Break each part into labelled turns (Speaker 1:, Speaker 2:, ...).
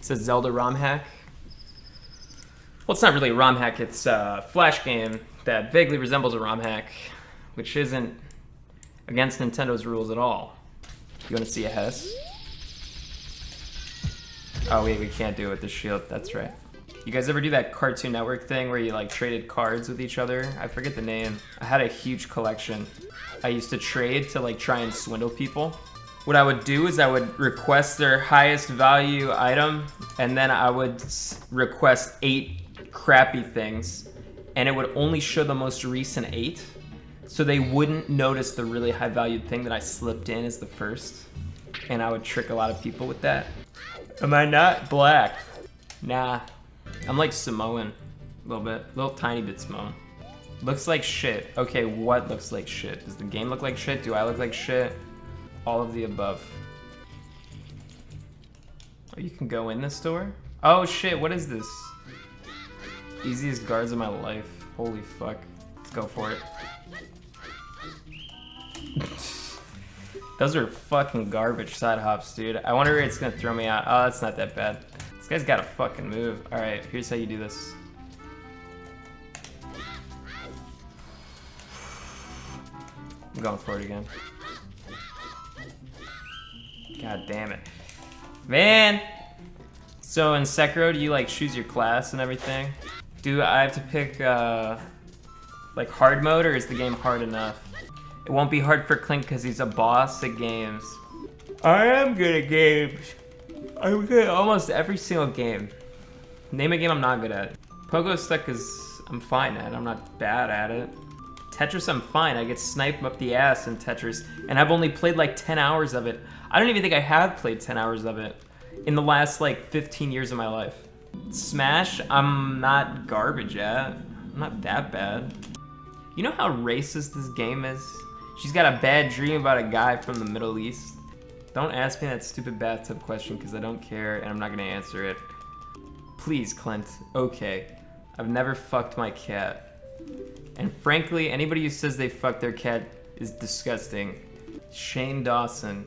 Speaker 1: says Zelda ROM hack. Well, it's not really a ROM hack, it's a Flash game that vaguely resembles a ROM hack, which isn't against Nintendo's rules at all. You want to see a Hess? Oh wait, we can't do it with the shield, that's right. You guys ever do that Cartoon Network thing where you like traded cards with each other? I forget the name. I had a huge collection. I used to trade to like try and swindle people. What I would do is I would request their highest value item, and then I would request 8 crappy things, and it would only show the most recent 8, so they wouldn't notice the really high valued thing that I slipped in as the first. And I would trick a lot of people with that. Am I not black? Nah. I'm like Samoan, a little bit, little tiny bit Samoan. Looks like shit. Okay, what looks like shit? Does the game look like shit? Do I look like shit? All of the above. Oh, you can go in this door? Oh shit, what is this? Easiest guards of my life. Holy fuck. Let's go for it. Those are fucking garbage side hops, dude. I wonder if it's gonna throw me out. Oh, that's not that bad. This guy's got a fucking move. Alright, here's how you do this. I'm going for it again. God damn it. Man! So in Sekiro, do you like choose your class and everything? Do I have to pick like hard mode, or is the game hard enough? It won't be hard for Clint because he's a boss at games. I am good at games. I'm good at almost every single game. Name a game I'm not good at. Pogo Stick is I'm fine at. I'm not bad at it. Tetris I'm fine. I get sniped up the ass in Tetris, and I've only played like 10 hours of it. I don't even think I have played 10 hours of it in the last like 15 years of my life. Smash, I'm not garbage at. I'm not that bad. You know how racist this game is? She's got a bad dream about a guy from the Middle East. Don't ask me that stupid bathtub question because I don't care and I'm not gonna answer it. Please, Clint. Okay. I've never fucked my cat. And frankly, anybody who says they fucked their cat is disgusting. Shane Dawson.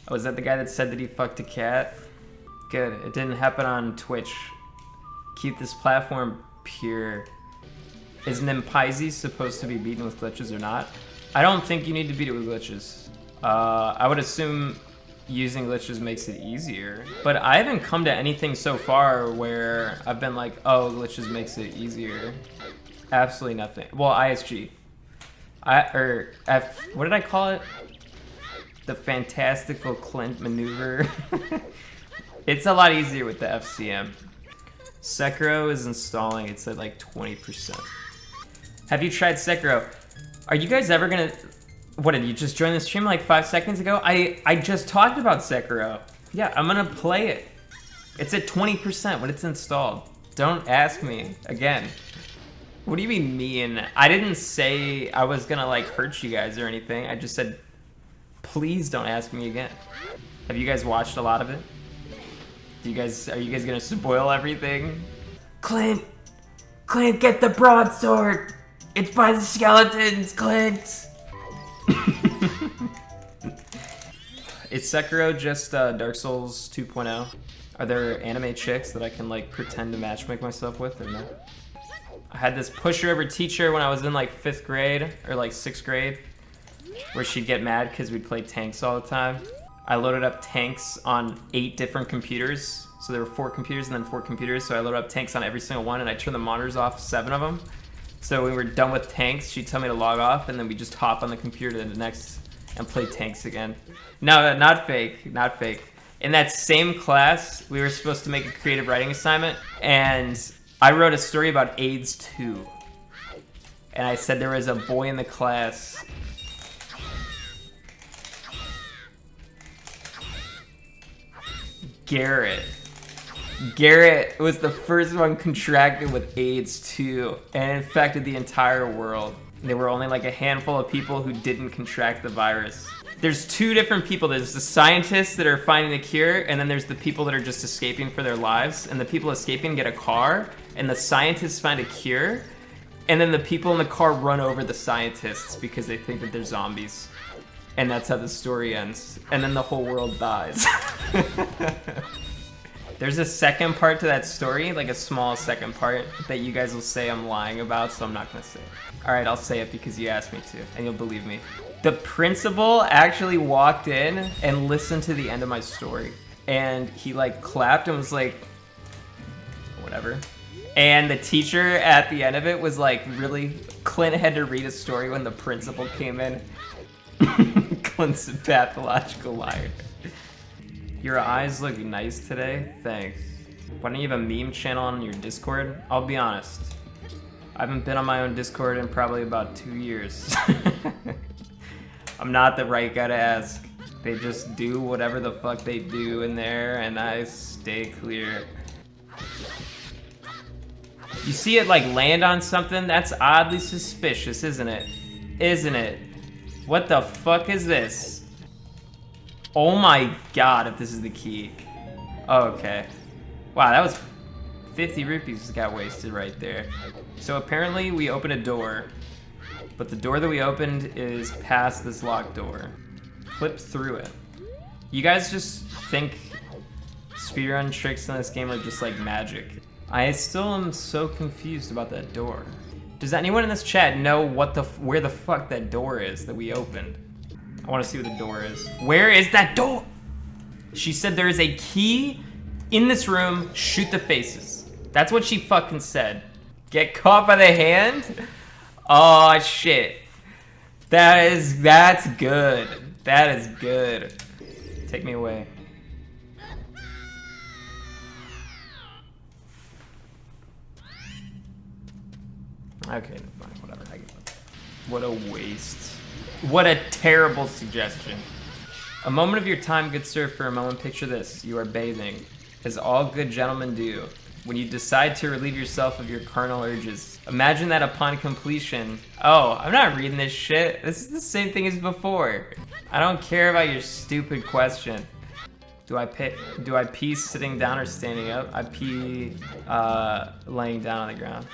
Speaker 1: Oh, is that the guy that said that he fucked a cat? Good. It didn't happen on Twitch. Keep this platform pure. Is Nimpize supposed to be beaten with glitches or not? I don't think you need to beat it with glitches. I would assume using glitches makes it easier, but I haven't come to anything so far where I've been like, oh, glitches makes it easier. Absolutely nothing. Well, ISG. What did I call it? The fantastical Clint maneuver. It's a lot easier with the FCM. Sekiro is installing, it's at like 20%. Have you tried Sekiro? Are you guys ever gonna... What, did you just join the stream like 5 seconds ago? I just talked about Sekiro. Yeah, I'm gonna play it. It's at 20% when it's installed. Don't ask me again. What do you mean mean? I didn't say I was gonna like hurt you guys or anything. I just said, please don't ask me again. Have you guys watched a lot of it? Are you guys gonna spoil everything? Clint, get the broadsword. It's by the skeletons, Clint. Is Sekiro just Dark Souls 2.0? Are there anime chicks that I can like pretend to matchmake myself with, or no? I had this pusher over teacher when I was in like 5th grade or like 6th grade, where she'd get mad because we'd play tanks all the time. I loaded up tanks on 8 different computers. So there were 4 computers and then 4 computers. So I loaded up tanks on every single one, and I turned the monitors off 7 of them. So when we were done with tanks, she'd tell me to log off, and then we just hop on the computer to the next and play tanks again. No, not fake, not fake. In that same class, we were supposed to make a creative writing assignment, and I wrote a story about AIDS 2. And I said there was a boy in the class Garrett was the first one contracted with AIDS too, and infected the entire world. There were only like a handful of people who didn't contract the virus. There's 2 different people. There's the scientists that are finding the cure, and then there's the people that are just escaping for their lives. And the people escaping get a car, and the scientists find a cure, and then the people in the car run over the scientists because they think that they're zombies. And that's how the story ends. And then the whole world dies. There's a second part to that story, like a small second part that you guys will say I'm lying about, so I'm not gonna say it. All right, I'll say it because you asked me to, and you'll believe me. The principal actually walked in and listened to the end of my story, and he like clapped and was like, whatever. And the teacher at the end of it was like, really, Clint had to read a story when the principal came in. Clint's a pathological liar. Your eyes look nice today, thanks. Why don't you have a meme channel on your Discord? I'll be honest, I haven't been on my own Discord in probably about 2 years. I'm not the right guy to ask. They just do whatever the fuck they do in there, and I stay clear. You see it like land on something? That's oddly suspicious, isn't it? Isn't it? What the fuck is this? Oh my god, if this is the key. Oh, okay. Wow, that was 50 rupees got wasted right there. So apparently we opened a door, but the door that we opened is past this locked door. Clip through it. You guys just think speedrun tricks in this game are just like magic. I still am so confused about that door. Does anyone in this chat know where the fuck that door is that we opened? I want to see what the door is. Where is that door? She said there is a key in this room, shoot the faces. That's what she fucking said. Get caught by the hand? Oh shit. That's good. That is good. Take me away. Okay, fine, whatever. I give up. What a waste. What a terrible suggestion. A moment of your time, good sir, for a moment, picture this. You are bathing, as all good gentlemen do, when you decide to relieve yourself of your carnal urges. Imagine that upon completion. Oh, I'm not reading this shit. This is the same thing as before. I don't care about your stupid question. Do I pee sitting down or standing up? I pee laying down on the ground.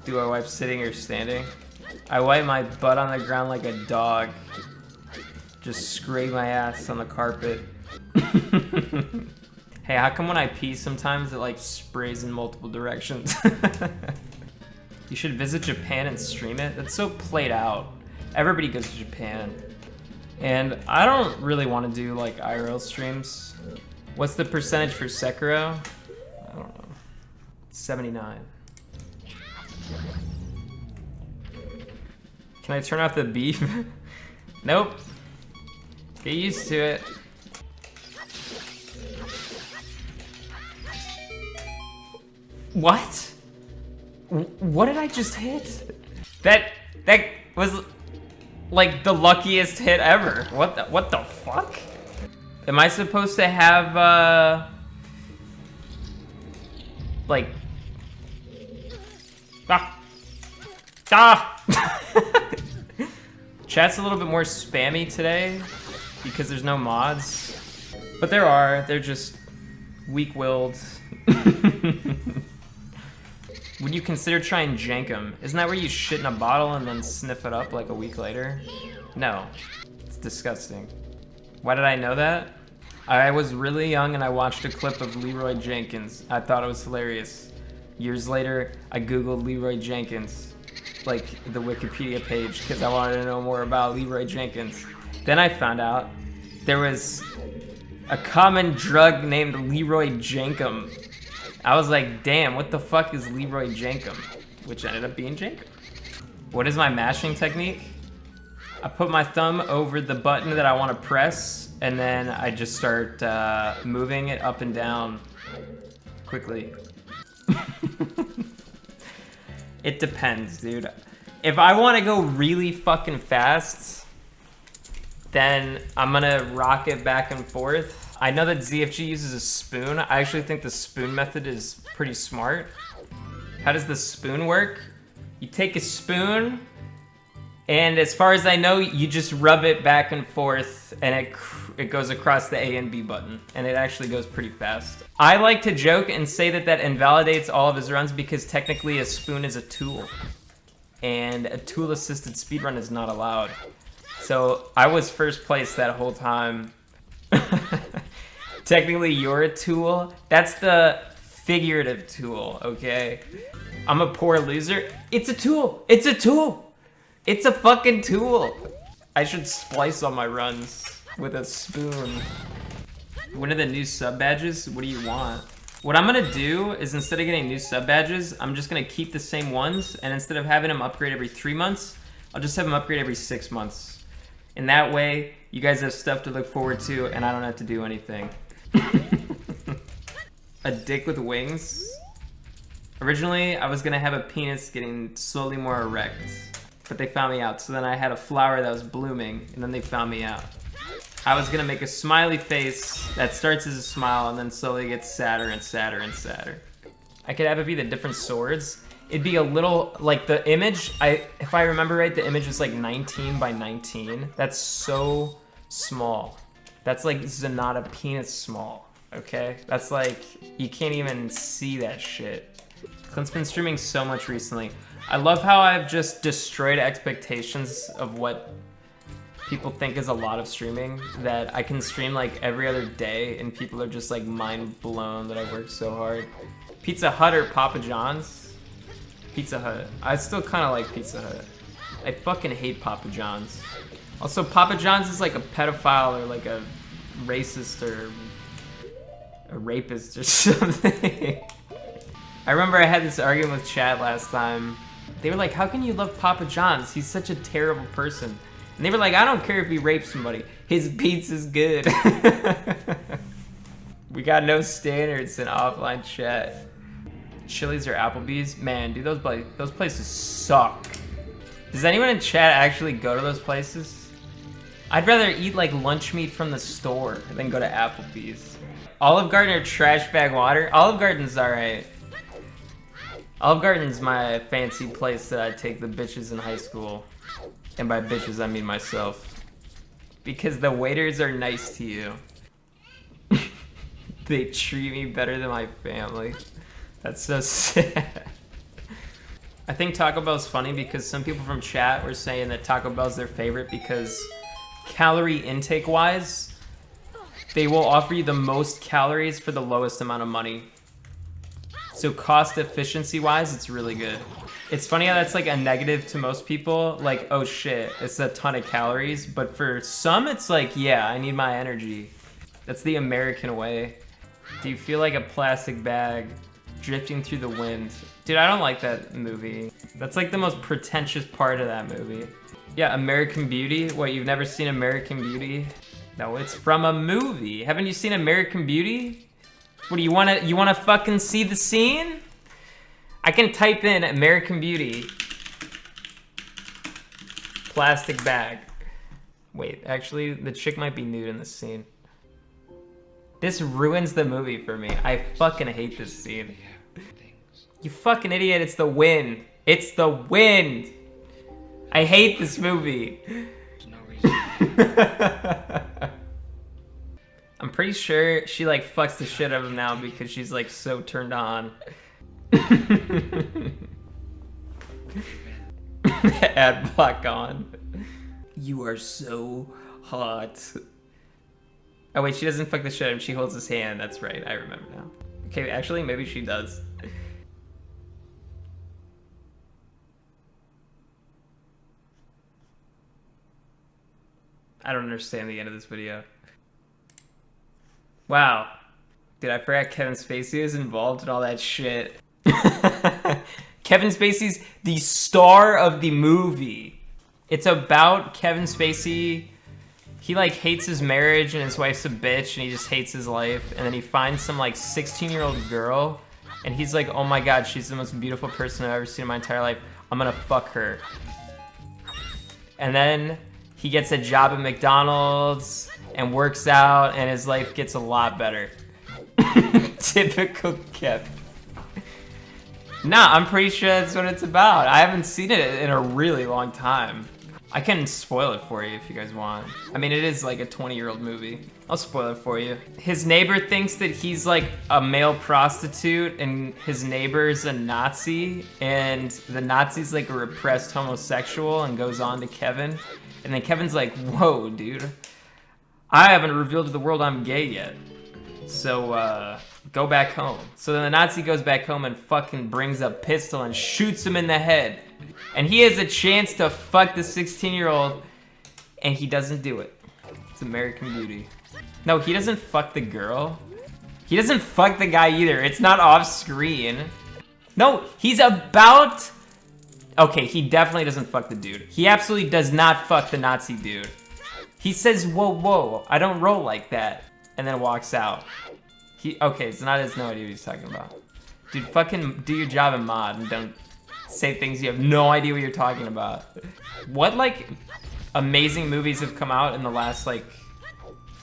Speaker 1: Do I wipe sitting or standing? I wipe my butt on the ground like a dog. Just scrape my ass on the carpet. Hey, how come when I pee sometimes it like sprays in multiple directions? You should visit Japan and stream it. That's so played out. Everybody goes to Japan. And I don't really want to do like IRL streams. What's the percentage for Sekiro? I don't know. 79. Can I turn off the beef? Nope. Get used to it. What? What did I just hit? That was like the luckiest hit ever. What the fuck? Am I supposed to have like Chat's a little bit more spammy today because there's no mods, but they're just weak-willed. Would you consider trying Jankum? Isn't that where you shit in a bottle and then sniff it up like a week later? No, it's disgusting. Why did I know that? I was really young and I watched a clip of Leroy Jenkins. I thought it was hilarious. Years later, I Googled Leroy Jenkins, like the Wikipedia page, because I wanted to know more about Leroy Jenkins. Then I found out there was a common drug named Leroy Jankum. I was like, damn, what the fuck is Leroy Jankum? Which ended up being Jankum. What is my mashing technique? I put my thumb over the button that I want to press, and then I just start moving it up and down quickly. It depends, dude. If I want to go really fucking fast, then I'm gonna rock it back and forth. I know that ZFG uses a spoon. I actually think the spoon method is pretty smart. How does the spoon work? You take a spoon, and as far as I know, you just rub it back and forth, and it goes across the A and B button, and it actually goes pretty fast. I like to joke and say that invalidates all of his runs because technically a spoon is a tool, and a tool-assisted speedrun is not allowed. So I was first place that whole time. Technically, you're a tool. That's the figurative tool, okay? I'm a poor loser. It's a tool. It's a tool. It's a fucking tool. I should splice on my runs with a spoon. When are the new sub badges? What do you want? What I'm gonna do is instead of getting new sub badges, I'm just gonna keep the same ones, and instead of having them upgrade every 3 months, I'll just have them upgrade every 6 months. And that way, you guys have stuff to look forward to, and I don't have to do anything. A dick with wings? Originally, I was gonna have a penis getting slowly more erect, but they found me out. So then I had a flower that was blooming, and then they found me out. I was gonna make a smiley face that starts as a smile and then slowly gets sadder and sadder and sadder. I could have it be the different swords. It'd be a little, like the image, if I remember right, the image was like 19 by 19. That's so small. That's like Zenata penis small, okay? That's like, you can't even see that shit. Clint's been streaming so much recently. I love how I've just destroyed expectations of what people think is a lot of streaming, that I can stream like every other day and people are just like mind blown that I work so hard. Pizza Hut or Papa John's? Pizza Hut. I still kind of like Pizza Hut. I fucking hate Papa John's. Also, Papa John's is like a pedophile or like a racist or a rapist or something. I remember I had this argument with chat last time. They were like, how can you love Papa John's? He's such a terrible person. And they were like, I don't care if he rapes somebody. His pizza's good. We got no standards in offline chat. Chili's or Applebee's? Man, dude, those places suck. Does anyone in chat actually go to those places? I'd rather eat like lunch meat from the store than go to Applebee's. Olive Garden or Trash Bag Water? Olive Garden's alright. Olive Garden's my fancy place that I take the bitches in high school. And by bitches, I mean myself. Because the waiters are nice to you. They treat me better than my family. That's so sad. I think Taco Bell's funny because some people from chat were saying that Taco Bell's their favorite because calorie intake wise, they will offer you the most calories for the lowest amount of money. So cost efficiency wise, it's really good. It's funny how that's like a negative to most people, like, oh shit, it's a ton of calories, but for some it's like, yeah, I need my energy. That's the American way. Do you feel like a plastic bag drifting through the wind? Dude, I don't like that movie. That's like the most pretentious part of that movie. Yeah, American Beauty? What, you've never seen American Beauty? No, it's from a movie. Haven't you seen American Beauty? What do you wanna fucking see the scene? I can type in American Beauty. Plastic bag. Wait, actually, the chick might be nude in this scene. This ruins the movie for me. I fucking hate this scene. You fucking idiot, it's the wind. It's the wind. I hate this movie. I'm pretty sure she like fucks the shit out of him now because she's like so turned on. Ad block on. You are so hot. Oh wait, she doesn't fuck the shit out of him, she holds his hand. That's right, I remember now. Okay, actually, maybe she does. I don't understand the end of this video. Wow. Dude, I forgot Kevin Spacey was involved in all that shit. Kevin Spacey's the star of the movie. It's about Kevin Spacey. He like hates his marriage and his wife's a bitch and he just hates his life. And then he finds some like 16-year-old girl and he's like, oh my God, she's the most beautiful person I've ever seen in my entire life. I'm gonna fuck her. And then he gets a job at McDonald's and works out and his life gets a lot better. Typical Kev. Nah, I'm pretty sure that's what it's about. I haven't seen it in a really long time. I can spoil it for you if you guys want. I mean, it is like a 20-year-old movie. I'll spoil it for you. His neighbor thinks that he's like a male prostitute and his neighbor's a Nazi and the Nazi's like a repressed homosexual and goes on to Kevin. And then Kevin's like, whoa, dude. I haven't revealed to the world I'm gay yet. So, go back home. So then the Nazi goes back home and fucking brings a pistol and shoots him in the head. And he has a chance to fuck the 16-year-old, and he doesn't do it. It's American Beauty. No, he doesn't fuck the girl. He doesn't fuck the guy either. It's not off screen. No, he's about... Okay, he definitely doesn't fuck the dude. He absolutely does not fuck the Nazi dude. He says, whoa, whoa, I don't roll like that. And then walks out. Okay, so not has no idea what he's talking about. Dude, fucking do your job in mod and don't say things you have no idea what you're talking about. What, like, amazing movies have come out in the last, like,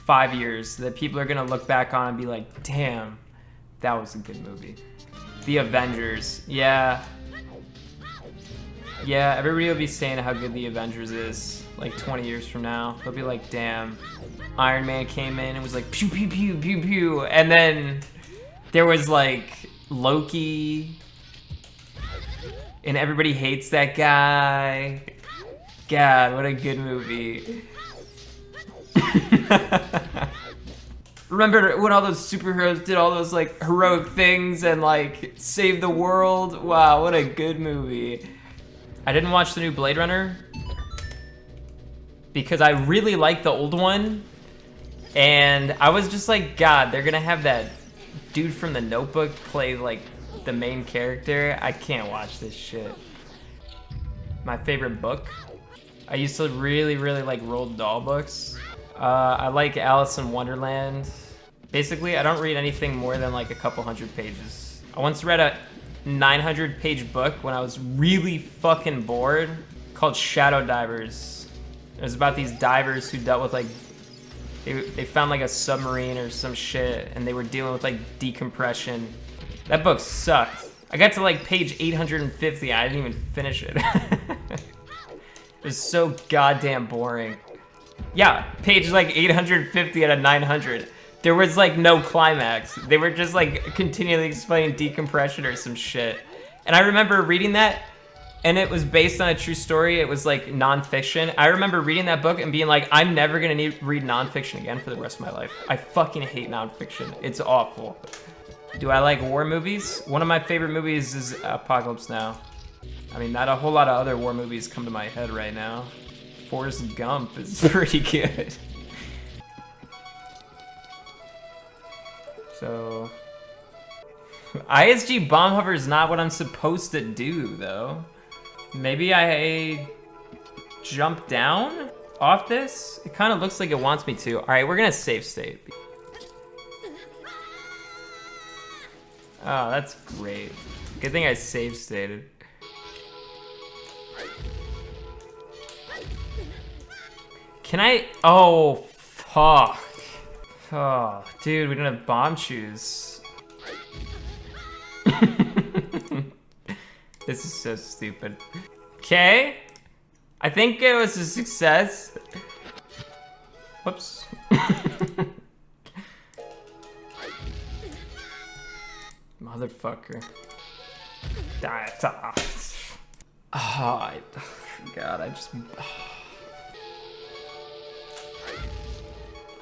Speaker 1: 5 years that people are gonna look back on and be like, damn, that was a good movie. The Avengers, yeah. Yeah, everybody will be saying how good The Avengers is, like 20 years from now. They'll be like, damn, Iron Man came in and was like, pew, pew, pew, pew, pew. And then there was like Loki, and everybody hates that guy. God, what a good movie. Remember when all those superheroes did all those like heroic things and like saved the world? Wow, what a good movie. I didn't watch the new Blade Runner because I really liked the old one, and I was just like, God, they're gonna have that dude from The Notebook play like the main character. I can't watch this shit. My favorite book? I used to really like Roald Dahl books. I like Alice in Wonderland. Basically, I don't read anything more than like a couple hundred pages. I once read a 900-page book when I was really fucking bored called Shadow Divers. It was about these divers who dealt with like, they found like a submarine or some shit and they were dealing with like decompression. That book sucked. I got to like page 850, I didn't even finish it. It was so goddamn boring. Yeah, page like 850 out of 900. There was like no climax. They were just like continually explaining decompression or some shit. And I remember reading that, and it was based on a true story. It was like nonfiction. I remember reading that book and being like, I'm never gonna read nonfiction again for the rest of my life. I fucking hate nonfiction. It's awful. Do I like war movies? One of my favorite movies is Apocalypse Now. I mean, not a whole lot of other war movies come to my head right now. Forrest Gump is pretty good. So, ISG bomb hover is not what I'm supposed to do, though. Maybe I jump down off this? It kind of looks like it wants me to. All right, we're gonna save state. Oh, that's great. Good thing I save stated. Can I? Oh, fuck. Oh, dude, we don't have bomb shoes. This is so stupid. Okay. I think it was a success. Whoops. Motherfucker. Oh, God, I just...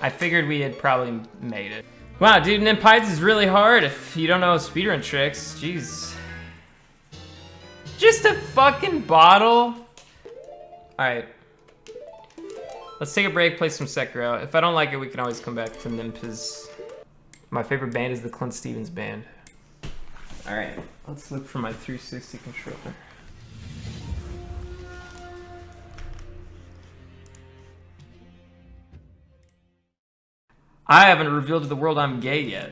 Speaker 1: I figured we had probably made it. Wow, dude, Nimpize is really hard if you don't know speedrun tricks. Jeez. Just a fucking bottle? Alright. Let's take a break, play some Sekiro. If I don't like it, we can always come back to Nimpize. My favorite band is the Clint Stevens band. Alright, let's look for my 360 controller. I haven't revealed to the world I'm gay yet.